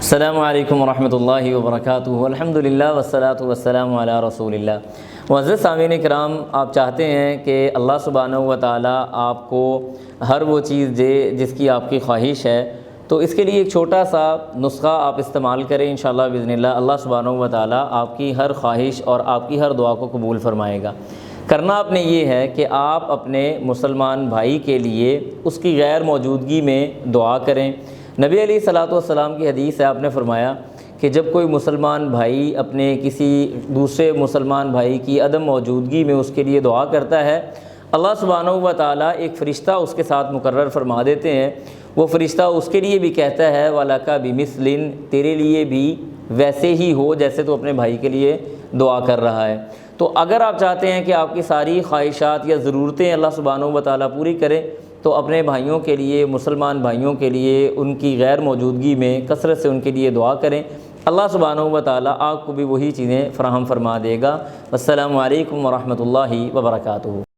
السلام علیکم ورحمۃ اللہ وبرکاتہ۔ الحمدللہ والصلاۃ والسلام علی رسول اللہ۔ معزز سامعین کرام، آپ چاہتے ہیں کہ اللہ سبحانہ و تعالیٰ آپ کو ہر وہ چیز دے جس کی آپ کی خواہش ہے، تو اس کے لیے ایک چھوٹا سا نسخہ آپ استعمال کریں، انشاءاللہ باذن اللہ اللہ سبحانہ و تعالیٰ آپ کی ہر خواہش اور آپ کی ہر دعا کو قبول فرمائے گا۔ کرنا آپ نے یہ ہے کہ آپ اپنے مسلمان بھائی کے لیے اس کی غیر موجودگی میں دعا کریں۔ نبی علیہ الصلوۃ والسلام کی حدیث ہے، آپ نے فرمایا کہ جب کوئی مسلمان بھائی اپنے کسی دوسرے مسلمان بھائی کی عدم موجودگی میں اس کے لیے دعا کرتا ہے، اللہ سبحانہ و تعالیٰ ایک فرشتہ اس کے ساتھ مقرر فرما دیتے ہیں۔ وہ فرشتہ اس کے لیے بھی کہتا ہے وَلَكَ بِمِثْلٍ، تیرے لیے بھی ویسے ہی ہو جیسے تو اپنے بھائی کے لیے دعا کر رہا ہے۔ تو اگر آپ چاہتے ہیں کہ آپ کی ساری خواہشات یا ضرورتیں اللہ سبحانہ و تعالیٰ پوری کرے، تو اپنے بھائیوں کے لیے، مسلمان بھائیوں کے لیے ان کی غیر موجودگی میں کثرت سے ان کے لیے دعا کریں۔ اللہ سبحانہ و تعالیٰ آپ کو بھی وہی چیزیں فراہم فرما دے گا۔ السلام علیکم ورحمۃ اللہ وبرکاتہ۔